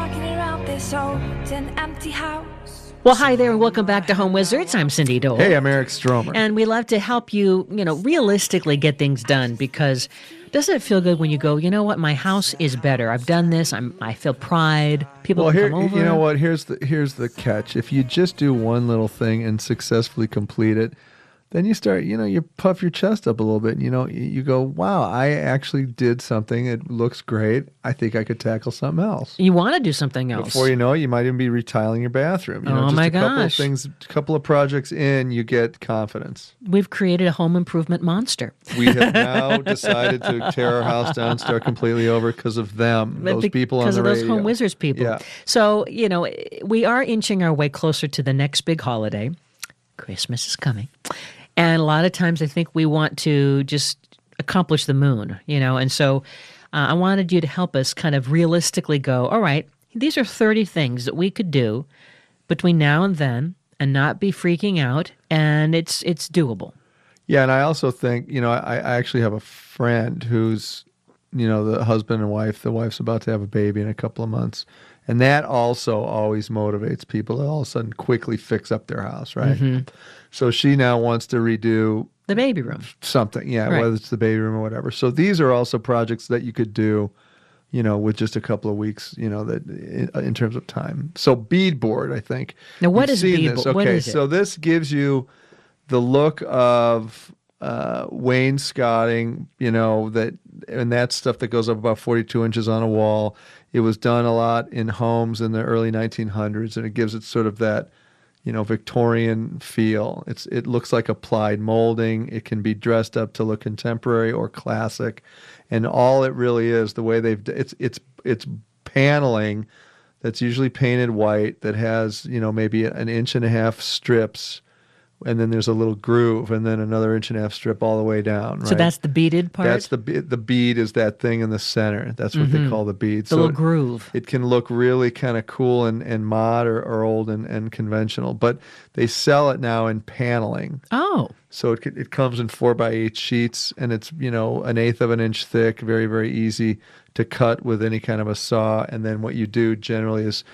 walking around this old and empty house. Well, hi there, and welcome back to Home Wizards. I'm Cindy Dole. Hey, I'm Eric Stromer. And we love to help you, realistically get things done, because doesn't it feel good when you go, you know what, my house is better. I've done this. I feel pride. People come over. You know what? Here's the catch. If you just do one little thing and successfully complete it, then you start, you puff your chest up a little bit. You go, wow, I actually did something. It looks great. I think I could tackle something else. You want to do something else. Before you know it, you might even be retiling your bathroom. Oh, my gosh. A couple of projects in, you get confidence. We've created a home improvement monster. We have now decided to tear our house down, start completely over because of them, those people on the radio. Because of those Home Wizards people. Yeah. So, we are inching our way closer to the next big holiday. Christmas is coming. And a lot of times I think we want to just accomplish the moon, and so I wanted you to help us kind of realistically go, all right, these are 30 things that we could do between now and then and not be freaking out, and it's doable. Yeah, and I also think, I actually have a friend who's, the husband and wife, the wife's about to have a baby in a couple of months. And that also always motivates people to all of a sudden quickly fix up their house, right? Mm-hmm. So she now wants to redo the baby room. Something, yeah, right. Whether it's the baby room or whatever. So these are also projects that you could do, with just a couple of weeks, that in terms of time. So beadboard, I think. Now, what is beadboard? Okay, what is it? So this gives you the look of wainscoting, and that's stuff that goes up about 42 inches on a wall. It was done a lot in homes in the early 1900s, and it gives it sort of that, Victorian feel. It looks like applied molding. It can be dressed up to look contemporary or classic, and all it really is, the way it's paneling that's usually painted white that has maybe an inch and a half strips. And then there's a little groove, and then another inch and a half strip all the way down. Right? So that's the beaded part? That's the bead is that thing in the center. That's what they call the bead. The little groove. It can look really kind of cool and mod or old and conventional. But they sell it now in paneling. Oh. So it comes in 4x8 sheets, and it's, an eighth of an inch thick, very, very easy to cut with any kind of a saw. And then what you do generally is,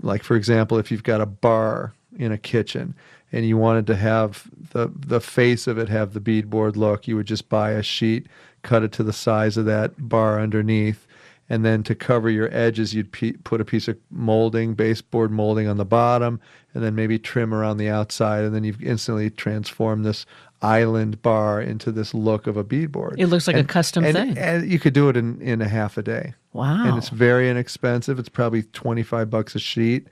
like, for example, if you've got a bar in a kitchen, and you wanted to have the face of it have the beadboard look, you would just buy a sheet, cut it to the size of that bar underneath, and then to cover your edges, you'd put a piece of molding, baseboard molding on the bottom, and then maybe trim around the outside, and then you've instantly transformed this island bar into this look of a beadboard. It looks like a custom thing. And you could do it in a half a day. Wow. And it's very inexpensive. It's probably $25 a sheet.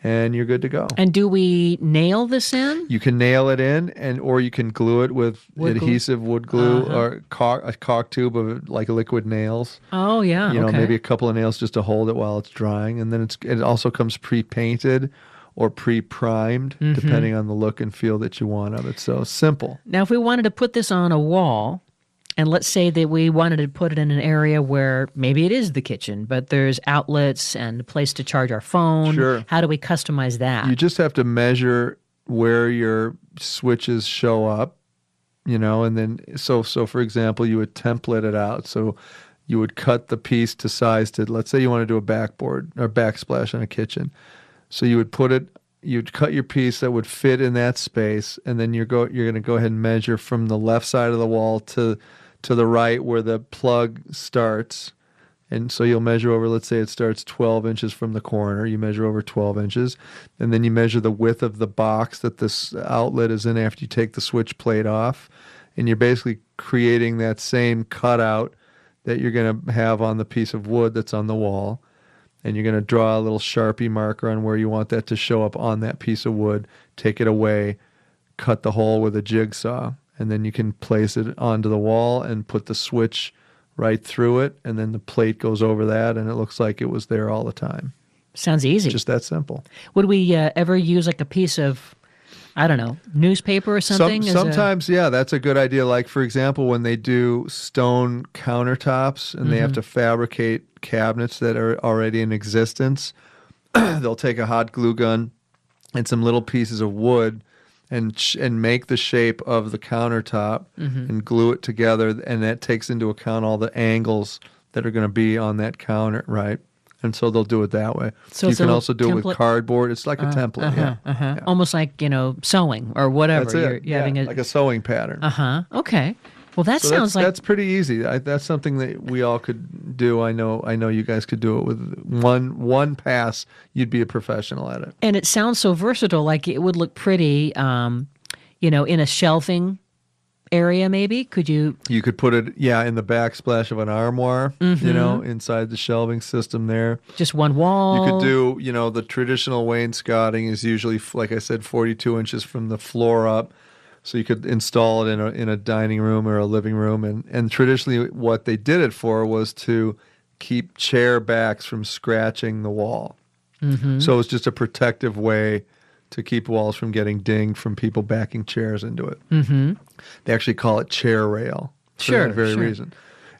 And you're good to go. And do we nail this in? You can nail it in, or you can glue it with adhesive wood glue or a caulk tube of like liquid nails. Oh yeah, maybe a couple of nails just to hold it while it's drying, and then it also comes pre-painted or pre-primed, depending on the look and feel that you want of it. So simple. Now, if we wanted to put this on a wall, and let's say that we wanted to put it in an area where maybe it is the kitchen, but there's outlets and a place to charge our phone. Sure. How do we customize that? You just have to measure where your switches show up, and then so for example, you would template it out. So you would cut the piece to size to, let's say you want to do a backboard or backsplash on a kitchen. So you'd cut your piece that would fit in that space, and then you're going to go ahead and measure from the left side of the wall to the right where the plug starts. And so you'll measure over, let's say it starts 12 inches from the corner. You measure over 12 inches. And then you measure the width of the box that this outlet is in after you take the switch plate off. And you're basically creating that same cutout that you're going to have on the piece of wood that's on the wall. And you're going to draw a little Sharpie marker on where you want that to show up on that piece of wood, take it away, cut the hole with a jigsaw, and then you can place it onto the wall and put the switch right through it, and then the plate goes over that, and it looks like it was there all the time. Sounds easy. Just that simple. Would we ever use like a piece of, I don't know, newspaper or something? Sometimes, yeah, that's a good idea. Like, for example, when they do stone countertops and they have to fabricate cabinets that are already in existence, they'll take a hot glue gun and some little pieces of wood and make the shape of the countertop and glue it together, and that takes into account all the angles that are going to be on that counter, right? And so they'll do it that way. So you it's a can little also do it with template? cardboard. It's like a template. Yeah. Almost like, sewing or whatever. That's it. You're having like a sewing pattern. Okay. Well, that So sounds like that's pretty easy. That's something that we all could do. I know you guys could do it with one pass. You'd be a professional at it. and it sounds so versatile. Like it would look pretty, in a shelving area. Maybe could you? You could put it, in the backsplash of an armoire, inside the shelving system there. Just one wall. You could do, the traditional wainscoting is usually, like I said, 42 inches from the floor up. So you could install it in a dining room or a living room. And traditionally what they did it for was to keep chair backs from scratching the wall. Mm-hmm. So it was just a protective way to keep walls from getting dinged from people backing chairs into it. Mm-hmm. They actually call it chair rail for that very reason.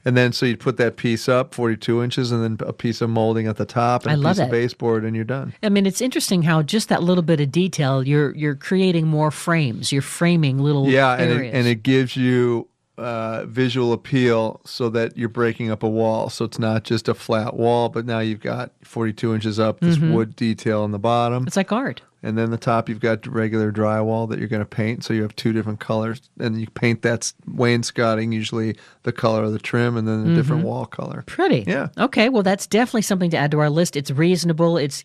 And then so you'd put that piece up, 42 inches, and then a piece of molding at the top and a piece of baseboard, and you're done. I mean, it's interesting how just that little bit of detail, you're creating more frames. You're framing little areas. and it gives you visual appeal so that you're breaking up a wall. So it's not just a flat wall, but now you've got 42 inches up, this wood detail on the bottom. It's like art. And then the top, you've got regular drywall that you're going to paint. So you have two different colors. And you paint that wainscoting, usually the color of the trim, and then a different wall color. Pretty. Yeah. Okay, well, that's definitely something to add to our list. It's reasonable. It's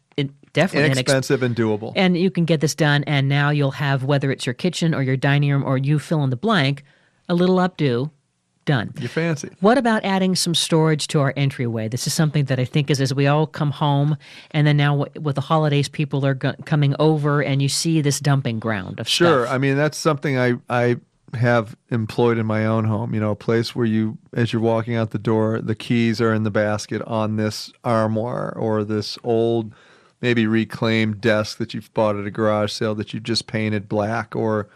definitely inexpensive and doable. And you can get this done, and now you'll have, whether it's your kitchen or your dining room or you fill in the blank, a little updo. Done. You're fancy. What about adding some storage to our entryway? This is something that I think is as we all come home, and then now with the holidays, people are coming over, and you see this dumping ground of Sure. stuff. I mean, that's something I have employed in my own home. A place where as you're walking out the door, the keys are in the basket on this armoire or this old, maybe reclaimed desk that you've bought at a garage sale that you just painted black, or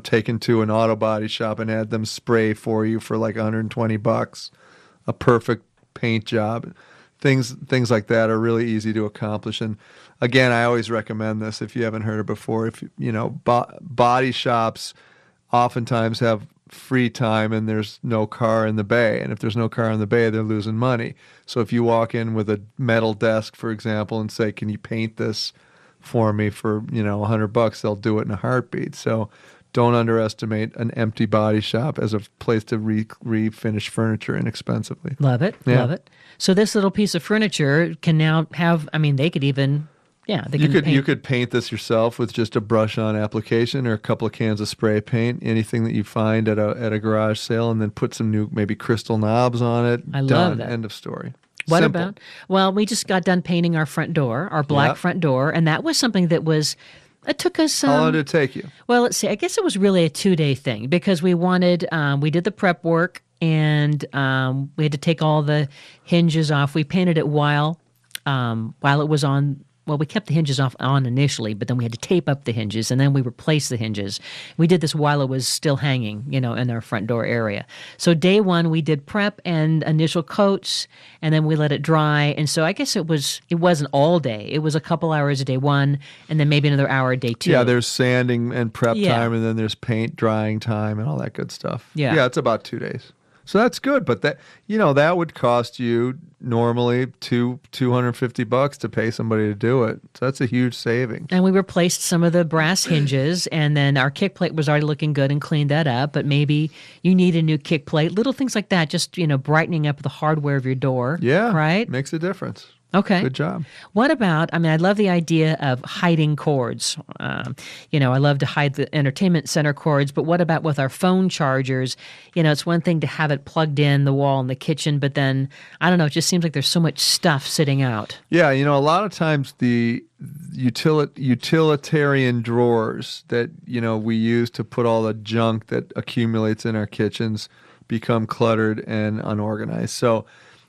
taken to an auto body shop and had them spray for you for like $120, a perfect paint job. Things like that are really easy to accomplish. And again, I always recommend this if you haven't heard it before. If body shops oftentimes have free time and there's no car in the bay. And if there's no car in the bay, they're losing money. So if you walk in with a metal desk, for example, and say, "Can you paint this for me for $100?" They'll do it in a heartbeat. So don't underestimate an empty body shop as a place to refinish furniture inexpensively. Love it. Yeah. Love it. So this little piece of furniture can now have, they could even, You could paint this yourself with just a brush-on application or a couple of cans of spray paint, anything that you find at a garage sale, and then put some new maybe crystal knobs on it. I love Done. that. End of story. What Simple. about? Well, we just got done painting our front door, our black front door, and that was something that it took us. How long did it take you? Well, let's see. I guess it was really a 2-day thing because we did the prep work, and we had to take all the hinges off. We painted it while it was on. Well, we kept the hinges on initially, but then we had to tape up the hinges, and then we replaced the hinges. We did this while it was still hanging, in our front door area. So day one, we did prep and initial coats, and then we let it dry. And so I guess it wasn't all day. It was a couple hours day one, and then maybe another hour day two. Yeah, there's sanding and prep Yeah. time, and then there's paint drying time and all that good stuff. Yeah. It's about 2 days. So that's good, but that would cost you normally $250 to pay somebody to do it. So that's a huge saving. And we replaced some of the brass hinges, and then our kick plate was already looking good and cleaned that up. But maybe you need a new kick plate, little things like that, just brightening up the hardware of your door. Yeah, right. Makes a difference. Okay. Good job. What about, I love the idea of hiding cords. I love to hide the entertainment center cords, but what about with our phone chargers? It's one thing to have it plugged in the wall in the kitchen, but then, I don't know, it just seems like there's so much stuff sitting out. Yeah, a lot of times the utilitarian drawers that, we use to put all the junk that accumulates in our kitchens become cluttered and unorganized. So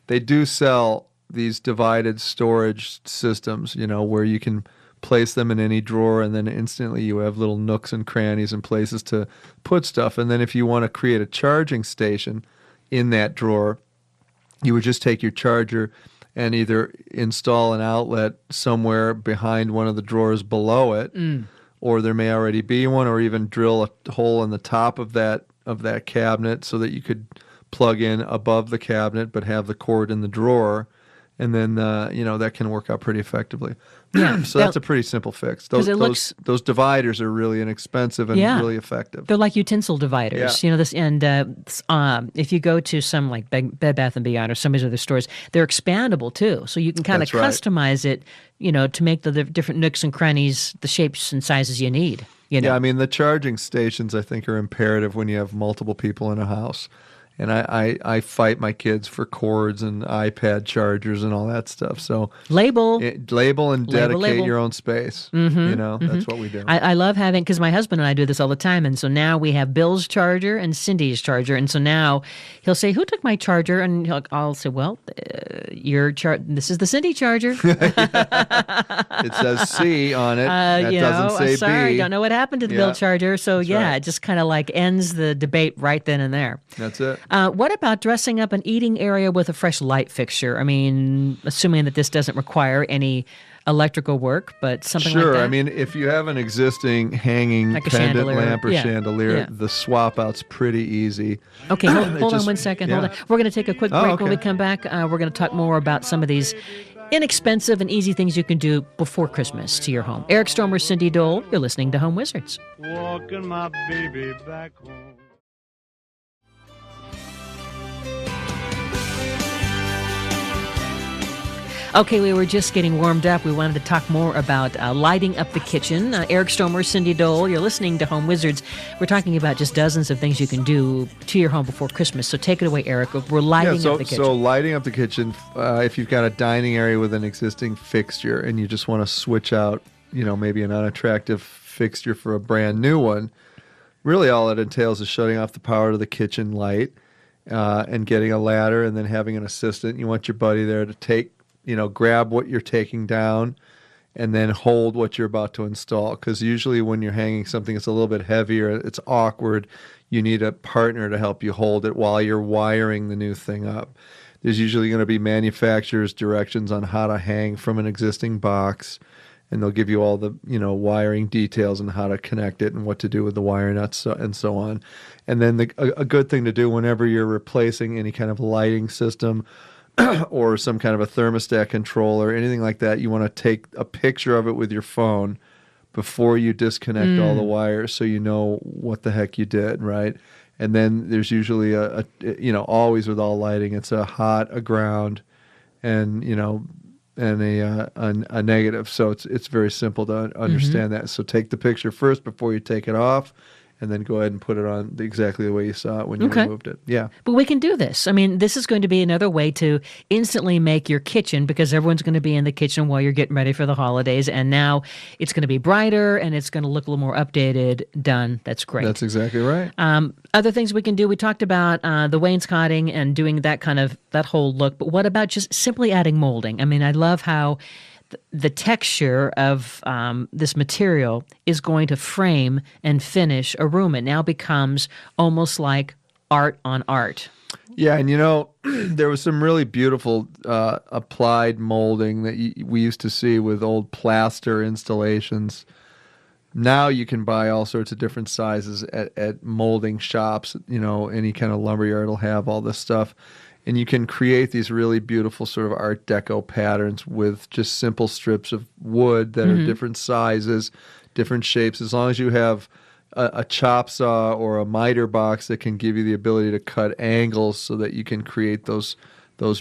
they do sell these divided storage systems, where you can place them in any drawer, and then instantly you have little nooks and crannies and places to put stuff. And then if you want to create a charging station in that drawer, you would just take your charger and either install an outlet somewhere behind one of the drawers below it, or there may already be one, or even drill a hole in the top of that cabinet so that you could plug in above the cabinet but have the cord in the drawer. and then that can work out pretty effectively. Yeah. So that's a pretty simple fix. 'Cause Those dividers are really inexpensive and Yeah. really effective. They're like utensil dividers, Yeah. this, and if you go to some like Bed Bath and Beyond or some of these other stores, they're expandable too, so you can kind of That's right. customize it, to make the different nooks and crannies, the shapes and sizes you need. Yeah, I mean, the charging stations, I think, are imperative when you have multiple people in a house. And I fight my kids for cords and iPad chargers and all that stuff. So label label and dedicate label. your own space. That's what we do. I love having, because my husband and I do this all the time, and so now we have Bill's charger and Cindy's charger, and so now he'll say, "Who took my charger?" And I'll say, "Well, this is the Cindy charger." It says C on it. That doesn't say sorry, B. don't know what happened to the Bill charger. So right. it just kind of like ends the debate right then and there. That's it. What about dressing up an eating area with a fresh light fixture? I mean, assuming that this doesn't require any electrical work, but something like Sure. that. I mean, if you have an existing hanging Like a pendant chandelier. lamp or Yeah. chandelier, Yeah. the swap out's pretty easy. Okay, hold on just- 1 second. yeah. Hold on. We're going to take a quick break. okay. When we come back, we're going to talk more about some of these inexpensive and easy things you can do before Christmas to your home. Eric Stormer, Cindy Dole, you're listening to Home Wizards. Walking my baby back home. Okay, we were just getting warmed up. We wanted to talk more about lighting up the kitchen. Eric Stomer, Cindy Dole, you're listening to Home Wizards. We're talking about just dozens of things you can do to your home before Christmas. So take it away, Eric. We're lighting up the kitchen. So lighting up the kitchen, if you've got a dining area with an existing fixture and you just want to switch out, maybe an unattractive fixture for a brand new one, really all it entails is shutting off the power to the kitchen light and getting a ladder and then having an assistant. You want your buddy there to grab what you're taking down and then hold what you're about to install. Because usually when you're hanging something that's a little bit heavier, it's awkward. You need a partner to help you hold it while you're wiring the new thing up. There's usually going to be manufacturer's directions on how to hang from an existing box, and they'll give you all the wiring details and how to connect it and what to do with the wire nuts and so on. And then a good thing to do whenever you're replacing any kind of lighting system or some kind of a thermostat controller, anything like that, you want to take a picture of it with your phone before you disconnect all the wires so you know what the heck you did, right? And then there's usually always with all lighting, it's a hot, a ground, and a negative. So it's very simple to understand that. So take the picture first before you take it off, and then go ahead and put it on exactly the way you saw it when you removed it. Yeah. But we can do this. I mean, this is going to be another way to instantly make your kitchen, because everyone's going to be in the kitchen while you're getting ready for the holidays. And now it's going to be brighter and it's going to look a little more updated. Done. That's great. That's exactly right. Other things we can do, we talked about the wainscoting and doing that whole look. But what about just simply adding molding? I mean, I love how the texture of this material is going to frame and finish a room. It now becomes almost like art on art. Yeah, and there was some really beautiful applied molding that we used to see with old plaster installations. Now you can buy all sorts of different sizes at molding shops. Any kind of lumberyard will have all this stuff. And you can create these really beautiful sort of Art Deco patterns with just simple strips of wood that are different sizes, different shapes. As long as you have a chop saw or a miter box that can give you the ability to cut angles so that you can create those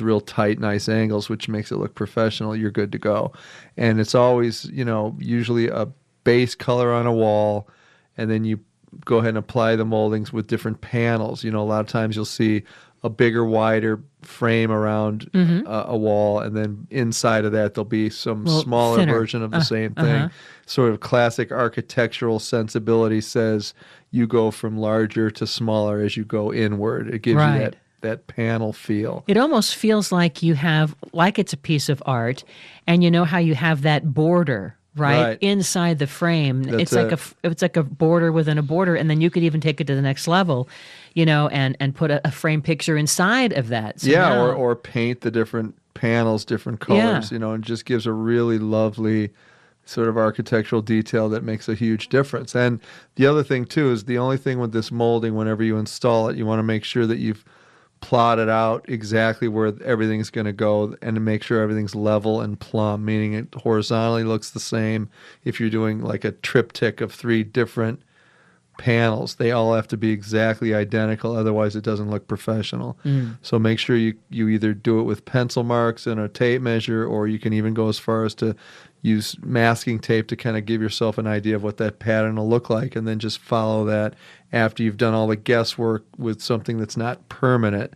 real tight, nice angles, which makes it look professional, you're good to go. And it's always, usually a base color on a wall, and then you go ahead and apply the moldings with different panels. A lot of times you'll see a bigger, wider frame around a wall, and then inside of that there'll be some smaller thinner version of the same thing. Sort of classic architectural sensibility says you go from larger to smaller as you go inward. It gives you that panel feel. It almost feels like it's a piece of art, and you know how you have that border right inside the frame. It's like a border within a border, and then you could even take it to the next level, and put a frame picture inside of that. So or paint the different panels different colors, and just gives a really lovely sort of architectural detail that makes a huge difference. And the other thing too is the only thing with this molding, whenever you install it, you want to make sure that you've plot it out exactly where everything's going to go and to make sure everything's level and plumb, meaning it horizontally looks the same. If you're doing like a triptych of 3 different panels, they all have to be exactly identical, otherwise it doesn't look professional. So make sure you either do it with pencil marks and a tape measure, or you can even go as far as to use masking tape to kind of give yourself an idea of what that pattern will look like, and then just follow that after you've done all the guesswork with something that's not permanent,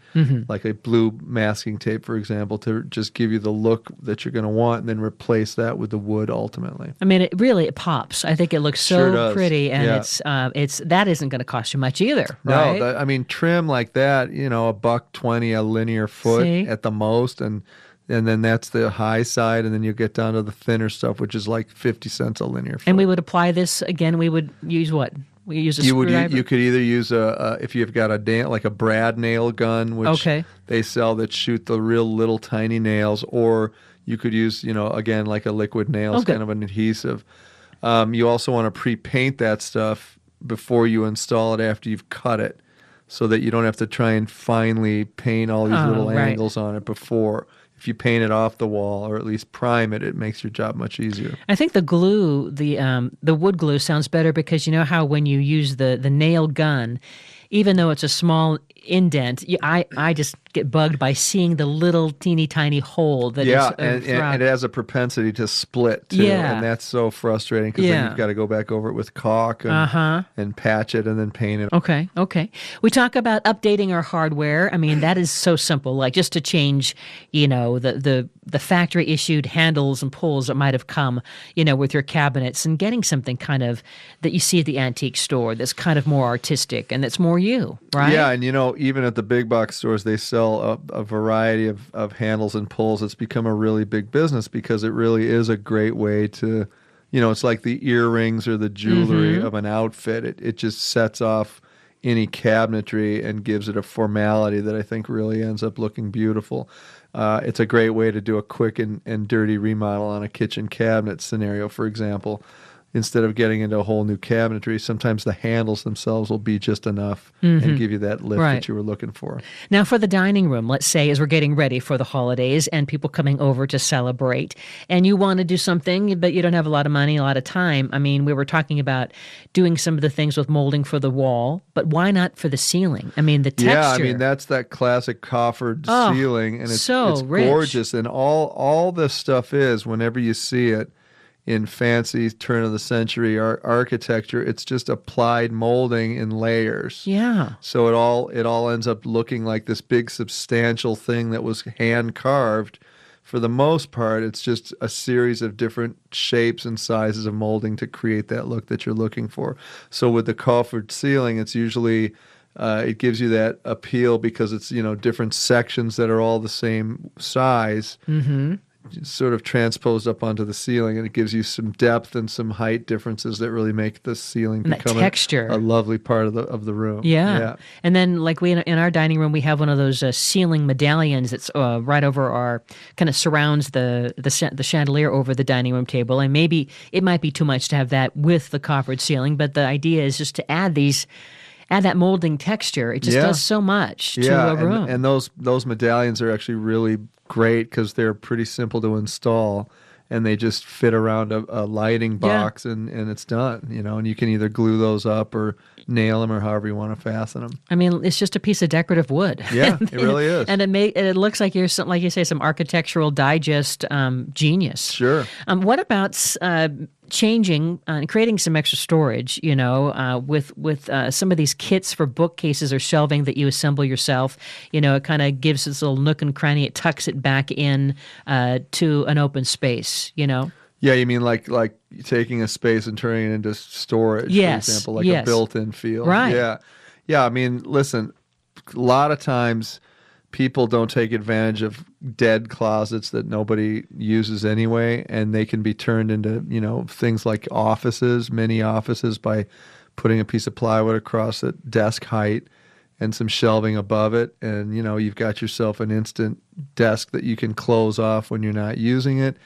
like a blue masking tape, for example, to just give you the look that you're going to want, and then replace that with the wood ultimately. I mean, it pops. I think it looks so Sure does. pretty, and Yeah. it's that isn't going to cost you much either, No, right? I mean, trim like that, $1.20 a linear foot See? at the most, and then that's the high side, and then you get down to the thinner stuff, which is like 50 cents a linear foot. And we would apply this again. We would use what? We use a screwdriver. You could either use if you've got a like a brad nail gun, which Okay. they sell that shoot the real little tiny nails, or you could use again like a liquid nails, Okay. kind of an adhesive. You also want to pre-paint that stuff before you install it after you've cut it, so that you don't have to try and finely paint all these little right. angles on it before. If you paint it off the wall, or at least prime it, it makes your job much easier. I think the glue, the wood glue, sounds better because you know how when you use the nail gun, even though it's a small indent, I just get bugged by seeing the little teeny tiny hole that is and throughout. it has a propensity to split too, Yeah. and that's so frustrating because then Yeah. you've got to go back over it with caulk and patch it and then paint it. Okay. We talk about updating our hardware. I mean, that is so simple. Like just to change, the factory issued handles and pulls that might have come, with your cabinets, and getting something kind of that you see at the antique store that's kind of more artistic and that's more you, right? Yeah, and even at the big box stores, they sell a variety of handles and pulls. It's become a really big business because it really is a great way to, it's like the earrings or the jewelry of an outfit. It just sets off any cabinetry and gives it a formality that I think really ends up looking beautiful. It's a great way to do a quick and dirty remodel on a kitchen cabinet scenario, for example. Instead of getting into a whole new cabinetry, sometimes the handles themselves will be just enough and give you that lift Right. that you were looking for. Now, for the dining room, let's say as we're getting ready for the holidays and people coming over to celebrate, and you want to do something, but you don't have a lot of money, a lot of time. I mean, we were talking about doing some of the things with molding for the wall, but why not for the ceiling? I mean, the texture. Yeah, I mean, that's that classic coffered Oh, ceiling, and it's so rich. gorgeous. And all this stuff is, whenever you see it in fancy turn of the century architecture, it's just applied molding in layers. Yeah. So it all ends up looking like this big substantial thing that was hand carved. For the most part, it's just a series of different shapes and sizes of molding to create that look that you're looking for. So with the coffered ceiling, it's usually it gives you that appeal because it's different sections that are all the same size. Sort of transposed up onto the ceiling, and it gives you some depth and some height differences that really make the ceiling And that become texture. a lovely part of the room. Yeah. And then, like in our dining room, we have one of those ceiling medallions that's right over our, kind of surrounds the chandelier over the dining room table. And maybe it might be too much to have that with the coffered ceiling, but the idea is just to add that molding texture. It just Yeah. does so much to Yeah, a room. and those medallions are actually really great because they're pretty simple to install, and they just fit around a lighting box, and it's done. And you can either glue those up or nail them, or however you want to fasten them. I mean, it's just a piece of decorative wood. Yeah, it really is. And it looks like you're like you say, some architectural digest genius. Sure. What about changing and creating some extra storage? With some of these kits for bookcases or shelving that you assemble yourself. It kind of gives this little nook and cranny. It tucks it back in to an open space. Yeah, you mean like taking a space and turning it into storage, Yes, for example, like yes. a built-in field. Right. Yeah. Yeah, I mean, listen, a lot of times people don't take advantage of dead closets that nobody uses anyway, and they can be turned into, things like offices, mini offices, by putting a piece of plywood across at desk height and some shelving above it, and, you've got yourself an instant desk that you can close off when you're not using it.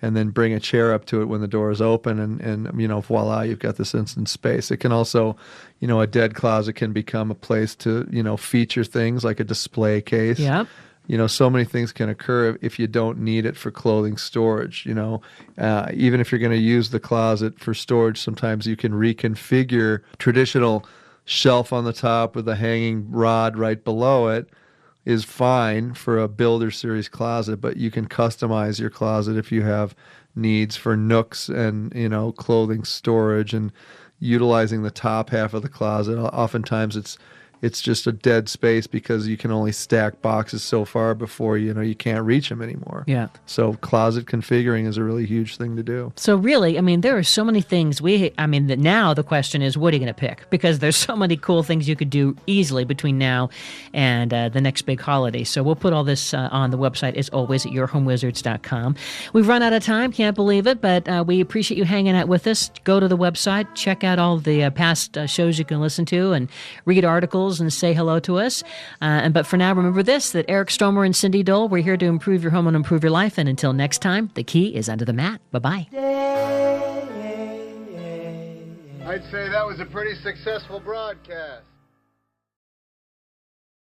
and then bring a chair up to it when the door is open, and voila, you've got this instant space. It can also, a dead closet can become a place to, feature things like a display case. Yep. So many things can occur if you don't need it for clothing storage. Even if you're going to use the closet for storage, sometimes you can reconfigure traditional shelf on the top with a hanging rod right below it is fine for a builder series closet, but you can customize your closet if you have needs for nooks and, clothing storage and utilizing the top half of the closet. Oftentimes it's just a dead space because you can only stack boxes so far before you can't reach them anymore. Yeah. So closet configuring is a really huge thing to do. So really, there are so many things that now the question is, what are you going to pick? Because there's so many cool things you could do easily between now and the next big holiday. So we'll put all this on the website, as always, at yourhomewizards.com. We've run out of time, can't believe it, but we appreciate you hanging out with us. Go to the website, check out all the past shows you can listen to, and read articles and say hello to us. But for now, remember this, that Eric Stromer and Cindy Dole, we're here to improve your home and improve your life. And until next time, the key is under the mat. Bye-bye. I'd say that was a pretty successful broadcast.